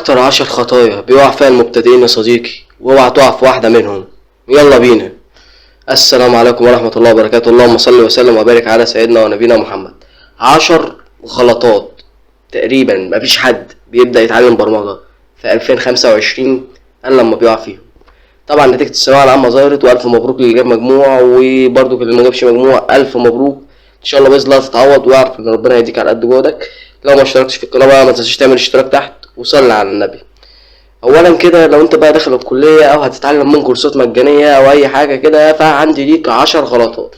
اكتر 10 خطايا بيقع فيها المبتدئين يا صديقي، واوعى تقع في واحدة منهم. يلا بينا. السلام عليكم ورحمة الله وبركاته. اللهم صل وسلم وبارك على سيدنا ونبينا محمد. 10 غلطات تقريبا مفيش حد بيبدأ يتعلم برمجة في 2025 الا لما بيقع فيهم. طبعا نتيجة الثانوية العامة ظهرت، والف مبروك اللي جاب مجموع، وبرضو اللي ما جابش مجموع الف مبروك. ان شاء الله باذن الله تتعوض، واعرف ان ربنا يهديك على قد جهدك. لو ما اشتركتش في القناة بقى ما تنساش تعمل اشتراك تحت وصلي على النبي. اولا كده، لو انت بقى داخل الكلية او هتتعلم من كورسات مجانية او اي حاجة كده، فعندي ليك 10 غلطات.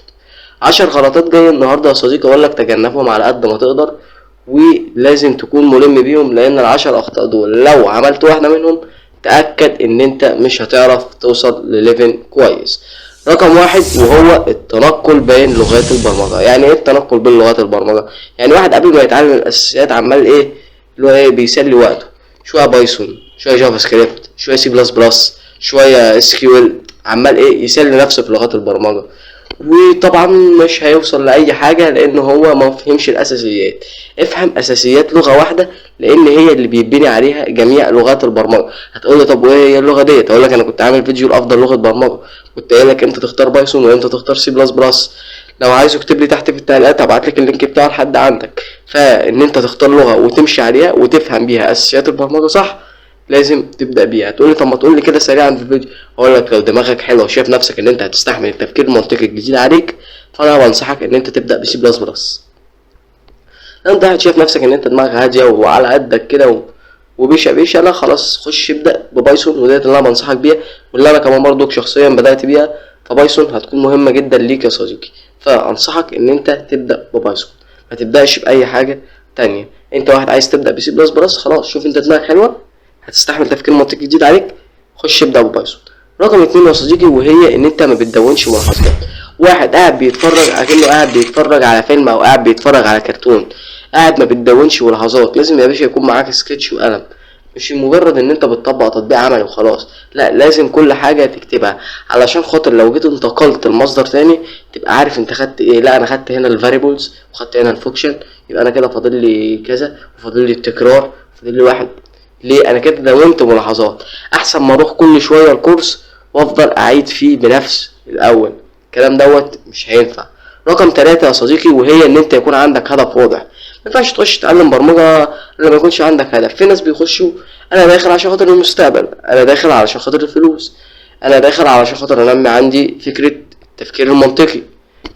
10 غلطات جاي النهاردة يا صديقي اقول لك تجنبهم على قد ما تقدر، ولازم تكون ملم بيهم، لان ال10 اخطاء دول لو عملت واحدة منهم تأكد ان انت مش هتعرف توصل لليفل كويس. رقم واحد وهو التنقل بين لغات البرمجة. يعني ايه التنقل بين لغات البرمجة؟ يعني واحد قبل ما يتعلم الاساسيات عمال ايه اللي هو ايه بيسلي وقته، شوية بايثون، شوية جافا سكريبت، شوية سي بلس بلس، شوية اس كيو ال، عمال ايه يسلي نفسه في لغات البرمجة، وطبعا مش هيوصل لاي حاجة لان هو ما فهمش الاساسيات. افهم اساسيات لغة واحدة لان هي اللي بيبني عليها جميع لغات البرمجة. هتقول لي طب وايه هي اللغة ديت؟ اقول لك انا كنت عامل فيديو لافضل لغة برمجة، كنت قايل لك امتى تختار بايثون وامتى تختار سي بلس بلس. لو عايز اكتب لي تحت في التعليقات هبعت لك اللينك بتاعه لحد عندك. فان انت تختار لغة وتمشي عليها وتفهم بيها اساسيات البرمجة صح لازم تبدا بيها. تقول لي طب ما تقول لي كده سريعا في الفيديو. اقول لك لو دماغك حلوه وشايف نفسك ان انت هتستحمل التفكير المنطقي الجديد عليك، فانا بنصحك ان انت تبدا بسي بلس بلس. لو انت قاعد شايف نفسك ان انت دماغك هاديه وعلى قدك كده وبيشا لا خلاص خش ابدا ببايثون، وديت اللي انا بنصحك بيها واللي انا كمان برضك شخصيا بدات بيها. فبايثون هتكون مهمه جدا ليك يا صديقي، فانصحك ان انت تبدا ببايثون، ما تبداش باي حاجه تانية. انت واحد عايز تبدا بسي بلس بلس، خلاص شوف انت دماغك حلوه هتستحمل تفكير منطقي جديد عليك، خش ابدا ببايثون. رقم 2 يا صديقي وهي ان انت ما بتدونش ملاحظات. واحد قاعد بيتفرج اكنه قاعد بيتفرج على فيلم او قاعد بيتفرج على كرتون، قاعد ما بتدونش ملاحظات. لازم يا باشا يكون معاك سكتش وقلم، مش مجرد ان انت بتطبق تطبيق عملي وخلاص، لا لازم كل حاجه تكتبها علشان خاطر لو جيت انتقلت لمصدر تاني تبقى عارف انت خدت ايه. لا انا خدت هنا الفاريبلز وخدت هنا الفانكشن، يبقى انا كده فاضل لي كذا وفاضل لي التكرار، فاضل لي واحد. ليه؟ انا كده دونت ملاحظات، احسن ما اروح كل شويه الكورس وافضل اعيد فيه بنفس الاول. الكلام دوت مش هينفع. رقم 3 يا صديقي وهي ان انت يكون عندك هدف واضح. ما ينفعش تخش تتعلم برمجه لما يكونش عندك هدف. في ناس بيخشوا انا داخل عشان خاطر المستقبل، انا داخل علشان خاطر الفلوس، انا داخل علشان خاطر انمي عندي فكره التفكير المنطقي،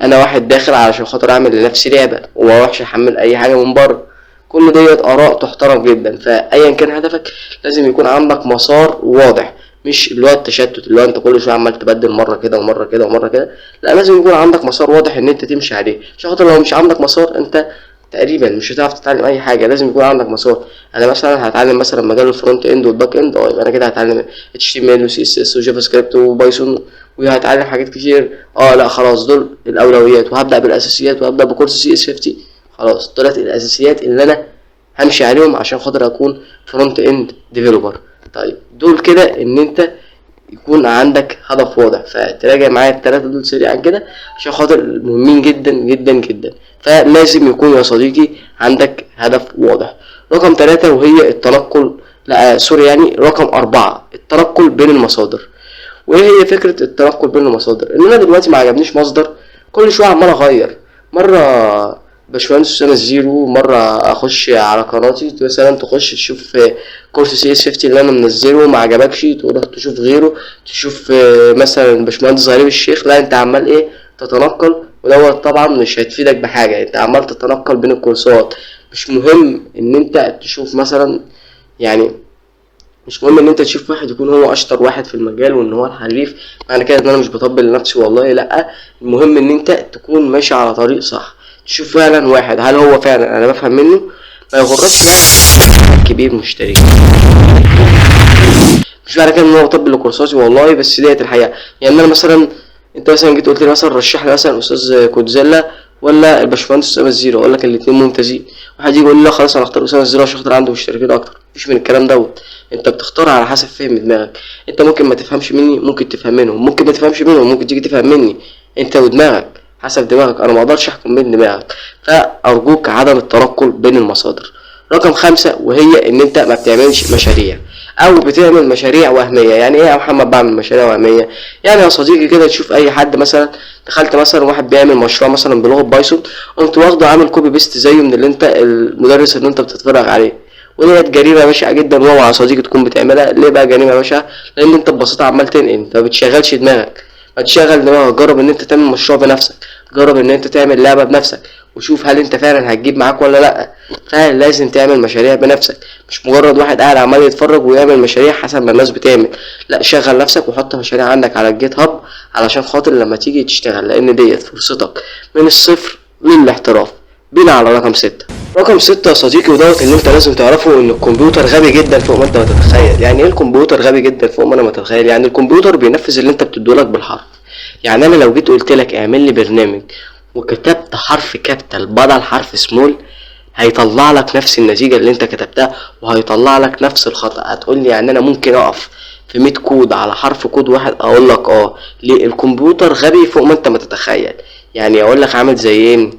انا واحد داخل علشان خاطر اعمل لنفسي لعبه وما اروحش احمل اي حاجه من بره. كل ديت اراء تحترم جدا، فايا كان هدفك لازم يكون عندك مسار واضح، مش اللي هو التشتت اللي هو انت كل شويه عمال تبدل مره كده ومره كده ومره كده. لا لازم يكون عندك مسار واضح ان انت تمشي عليه، عشان خاطر لو مش عندك مسار انت تقريبا مش هتعرف تتعلم اي حاجه. لازم يكون عندك مسار. انا مثلا هتعلم مثلا مجال الفرونت اند والباك اند، يبقى انا كده هتعلم اتش تي ام ال وسي اس اس وجافا سكريبت وبايثون، وهتعلم حاجات كتير. لا خلاص دول الاولويات، وهبدا بالاساسيات وهبدا بكورس سي اس 50. خلاص دولت الاساسيات اللي انا همشي عليهم عشان خاطر اكون فرونت اند ديفلوبر. طيب دول كده ان انت يكون عندك هدف واضح، فتراجع معايا الثلاثه دول سريعا كده عشان خاطر مهمين جدا جدا جدا. فلازم يكون يا صديقي عندك هدف واضح. رقم 3 وهي التنقل، لا سوري يعني رقم 4 التنقل بين المصادر. وايه هي فكره التنقل بين المصادر؟ ان انا دلوقتي ما عجبنيش مصدر كل شويه عمال اغير. مره باشمهندس اسامه الزيرو، مره اخش على قناتي مثلا تخش تشوف كورس سي اس 50 اللي انا منزله ما عجبكش تروح تشوف غيره، تشوف مثلا باشمهندس غريب الشيخ. لا انت عمال ايه تتنقل، ودوت طبعا مش هتفيدك بحاجه. انت عمال تتنقل بين الكورسات، مش مهم ان انت تشوف مثلا يعني مش مهم ان انت تشوف واحد يكون هو اشطر واحد في المجال وان هو الحريف، معنى كده ان انا مش بطبل لنفسي والله لا. المهم ان انت تكون ماشي على طريق صح، تشوف فعلا واحد هل هو فعلا انا بفهم منه، ما يغركش بقى كبير مشتري. مش معنى كده ان انا بطبل لكورساتي والله، بس ديت الحقيقه. يعني انا مثلا انت مثلا جيت قلت لي مثلا رشح لي مثلا استاذ كودزيلا ولا الباشمهندس اسامه الزيرو، اقول لك الاثنين ممتازين. واحد يجي يقول لي لا خلاص انا اختار اسامه الزيرو عشان خاطر عنده مشتركين اكتر. مفيش من الكلام دوت. انت بتختار على حسب فهم دماغك. انت ممكن ما تفهمش مني، ممكن تفهم منهم، ممكن ما تفهمش منهم، ممكن تيجي تفهم مني. انت ودماغك حسب دماغك، انا ما اقدرش احكم بين دماغك. فارجوك عدم التنقل بين المصادر. رقم 5 وهي ان انت ما بتعملش مشاريع او بتعمل مشاريع وهميه. يعني ايه يا محمد بعمل مشاريع وهميه؟ يعني يا صديقي كده تشوف اي حد مثلا، دخلت مثلا واحد بيعمل مشروع مثلا بلغه بايثون، قمت واخده عامل كوبي بيست زيه من اللي انت المدرس اللي انت بتتفرج عليه. وديت جريمه بشعه جدا، واوعى يا صديقي تكون بتعملها. ليه بقى جريمه بشعه؟ لان انت ببساطه عمال تنقل، انت ما بتشغلش دماغك. ما تشغل دماغك، جرب ان انت تعمل مشروع بنفسك، جرب ان انت تعمل لعبه بنفسك وشوف هل انت فعلا هتجيب معاك ولا لا. فعلا لازم تعمل مشاريع بنفسك، مش مجرد واحد قاعد عمال يتفرج ويعمل مشاريع حسب ما الناس بتعمل. لا، شغل نفسك وحط مشاريع عندك على الجيت هاب علشان خاطر لما تيجي تشتغل، لان ديت فرصتك من الصفر للاحتراف. بينا على رقم 6. رقم 6 يا صديقي، ودوت اللي انت لازم تعرفه، ان الكمبيوتر غبي جدا فوق ما انت ما تتخيل. يعني ايه الكمبيوتر غبي جدا فوق ما انا ما تتخيل؟ يعني الكمبيوتر بينفذ اللي انت بتديهولك بالحرف. يعني انا لو جيت قلت لك اعمل لي برنامج وكتبت حرف كابيتال بدل حرف سمول، هيطلع لك نفس النتيجة اللي انت كتبتها وهيطلع لك نفس الخطأ. هتقول لي يعني انا ممكن اقف في 100 كود على حرف كود واحد؟ اقول لك ليه؟ الكمبيوتر غبي فوق ما انت ما تتخيل. يعني اقول لك عامل زي ايه؟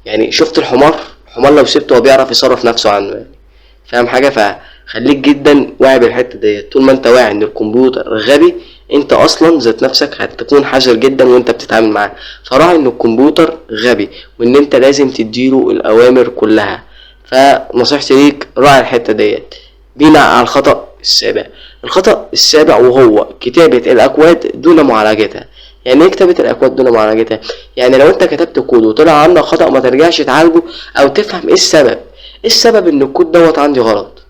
يعني شفت الحمار؟ الحمار لو سبته هو بيعرف يصرف نفسه عنه، يعني فاهم حاجة؟ فخليك جدا واعي بالحتة ديت. طول ما انت واعي ان الكمبيوتر غبي، انت اصلا ذات نفسك هتكون حذر جدا وانت بتتعامل معاه. فراعي ان الكمبيوتر غبي وان انت لازم تديله الاوامر كلها. فنصيحتي ليك راعي الحتة ديت. بينا على الخطأ السابع. الخطأ السابع وهو كتابة الاكواد دون معالجتها. يعني ايه كتابة الاكواد دون معالجتها؟ يعني لو انت كتبت كود وطلع عندك خطأ، ما ترجعش تعالجه او تفهم ايه السبب. ايه السبب ان الكود دوت عندي غلط؟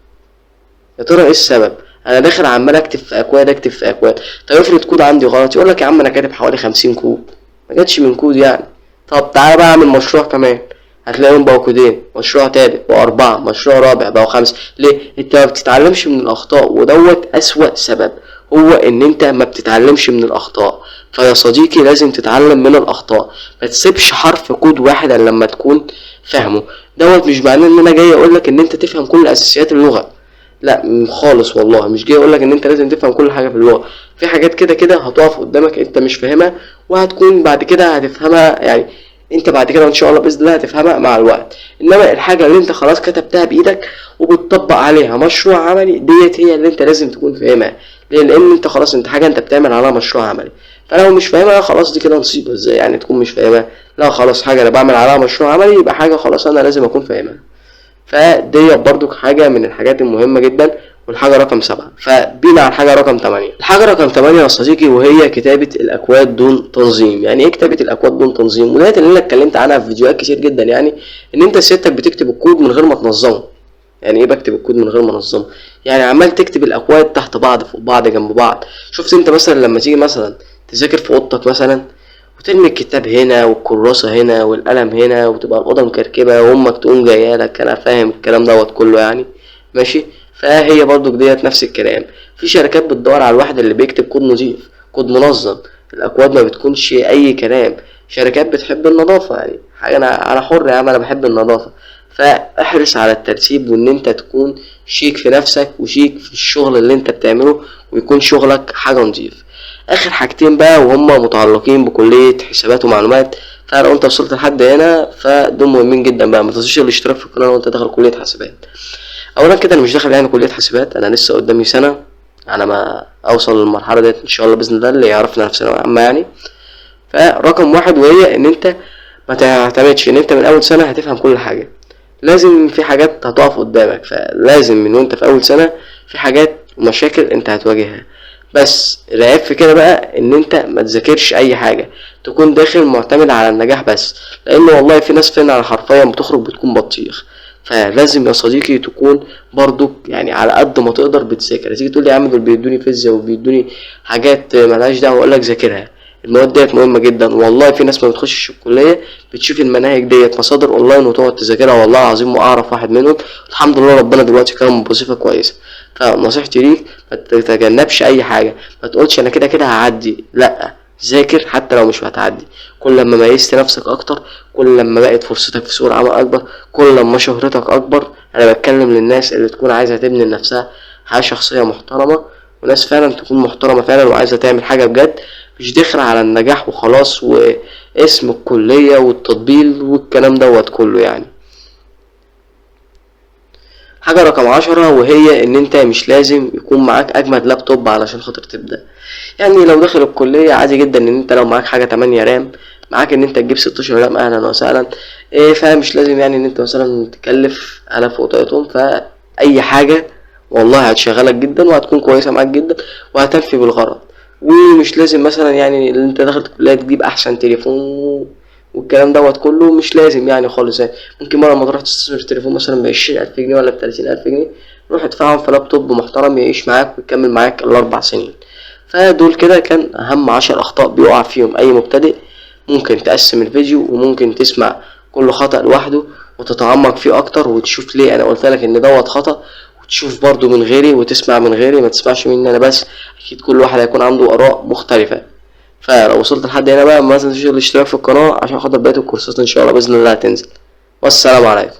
يا ترى ايه السبب؟ انا داخل عمال اكتب في اكواد اكتب في اكواد. طب افرض كود عندي غلط، يقول لك يا عم انا كاتب حوالي 50 كود، ما جاتش من كود يعني. طب تعالى بقى اعمل مشروع كمان، هتلاقيهم بقوا كودين، مشروع تالت بقوا 4، مشروع رابع بقوا 5. ليه؟ انت ما بتتعلمش من الاخطاء، ودوت اسوأ سبب، هو ان انت ما بتتعلمش من الاخطاء. فيا صديقي لازم تتعلم من الاخطاء، ما تسيبش حرف كود واحد الا لما تكون فاهمه. دوت مش معناه ان انا جاي اقول لك ان انت تفهم كل اساسيات اللغه، لا خالص والله. مش جاي اقولك ان انت لازم تفهم كل حاجه في اللغه. في حاجات كده كده هتقف قدامك انت مش فاهمها، وهتكون بعد كده هتفهمها. يعني انت بعد كده ان شاء الله باذن الله هتفهمها مع الوقت. انما الحاجه اللي انت خلاص كتبتها بايدك وبتطبق عليها مشروع عملي، ديت هي اللي انت لازم تكون فاهمها. ليه؟ لان انت خلاص انت حاجه انت بتعمل عليها مشروع عملي. فلو مش فاهمها خلاص دي كده نصيبه. ازاي يعني تكون مش فاهمها؟ لا خلاص، حاجه انا بعمل عليها مشروع عملي يبقى حاجه خلاص انا لازم اكون فاهمها. فدي برضو حاجة من الحاجات المهمة جدا. والحاجة رقم 7. فبينا على الحاجة رقم 8. الحاجة رقم 8 يا صديقي وهي كتابة الأكواد دون تنظيم. يعني إيه كتابة الأكواد دون تنظيم؟ وديت اللي أنا اتكلمت عنها في فيديوهات كتير جدا. يعني إن أنت سيادتك بتكتب الكود من غير ما تنظمه. يعني إيه بكتب الكود من غير ما أنظمه؟ يعني عمال تكتب الأكواد تحت بعض فوق بعض جنب بعض. شفت أنت مثلا لما تيجي مثلا تذاكر في أوضتك مثلا، وترمي الكتاب هنا والكراسة هنا والقلم هنا، وتبقى الأوضة مكركبة وأمك تقوم جايالك. أنا فاهم الكلام دوت كله يعني، ماشي. فهي برضو ديت نفس الكلام. في شركات بتدور على الواحد اللي بيكتب كود نظيف، كود منظم، الأكواد ما بتكونش أي كلام. شركات بتحب النظافة، يعني حاجة أنا حر يا عم، أنا بحب النظافة. فاحرص على الترتيب وإن أنت تكون شيك في نفسك وشيك في الشغل اللي أنت بتعمله، ويكون شغلك حاجة نظيف. اخر حاجتين بقى وهم متعلقين بكلية حسابات ومعلومات. فلو انت وصلت لحد هنا فدول مهمين جدا بقى. ما تنساش الاشتراك في القناة لو انت داخل كلية حسابات. اولا كده انا مش داخل يعني كلية حسابات، انا لسه قدامي سنة على ما اوصل للمرحلة ديت ان شاء الله باذن الله، اللي يعرفنا نفسنا عامة يعني. فرقم 1 وهي ان انت ما تعتمدش ان انت من اول سنة هتفهم كل حاجة. لازم في حاجات هتقف قدامك، فلازم من وانت في اول سنة في حاجات ومشاكل انت هتواجهها. بس العيب في كده بقى ان انت ما تذاكرش اي حاجة، تكون داخل معتمد على النجاح بس. لان والله في ناس فينا على حرفيا بتخرج بتكون بطيخ. فلازم يا صديقي تكون برضو يعني على قد ما تقدر بتذاكر. تيجي تقول لي يا عم دول بيدوني فيزياء وبيدوني حاجات ملهاش دعوه، اقول لك ذاكرها. المواد ديت مهمه جدا. والله في ناس ما بتخشش الكليه بتشوف المناهج ديت مصادر اونلاين وتقعد تذاكرها. والله العظيم واعرف واحد منهم الحمد لله ربنا دلوقتي كرمه بوظيفه كويسه. فنصيحتي ليك ما تتجنبش اي حاجه، ما تقولش انا كده كده هعدي. لا، ذاكر حتى لو مش هتعدي. كل لما ميزت نفسك اكتر، كل لما بقت فرصتك في سوق العمل اكبر، كل لما شهرتك اكبر. انا بتكلم للناس اللي تكون عايزه تبني لنفسها حياه شخصيه محترمه، وناس فعلا تكون محترمه فعلا وعايزه تعمل حاجه بجد، مش داخله على النجاح وخلاص واسم الكليه والتطبيل والكلام دوت كله يعني. حاجة رقم 10، وهي ان انت مش لازم يكون معاك اجمد لابتوب علشان خاطر تبدأ. يعني لو داخل الكلية عادي جدا ان انت لو معاك حاجة 8 رام، معاك ان انت تجيب 16 رام، اهلا وسهلا. فمش لازم يعني ان انت مثلا تكلف الاف وطقطهم، فاي حاجة والله هتشغلك جدا وهتكون كويسة معاك جدا وهتنفي بالغرض. ومش لازم مثلا يعني اللي انت داخل الكلية تجيب احسن تليفون والكلام دوت كله، مش لازم يعني خالص يعني. ممكن مرة ما تروح تستثمر في تليفون مثلا ب20,000 جنيه ولا ب30,000 جنيه، روح ادفعهم في لابتوب محترم يعيش معاك ويكمل معاك ال4 سنين. فدول كده كان أهم 10 أخطاء بيقع فيهم أي مبتدئ. ممكن تقسم الفيديو وممكن تسمع كل خطأ لوحده وتتعمق فيه أكتر وتشوف ليه أنا قلتلك إن دوت خطأ، وتشوف برضو من غيري وتسمع من غيري، ما تسمعش مني أنا بس. أكيد كل واحد هيكون عنده آراء مختلفة. فلو وصلت لحد هنا بقى ما تنساش الاشتراك في القناة عشان خاطر بقية الكورسات إن شاء الله بإذن الله هتنزل. والسلام عليكم.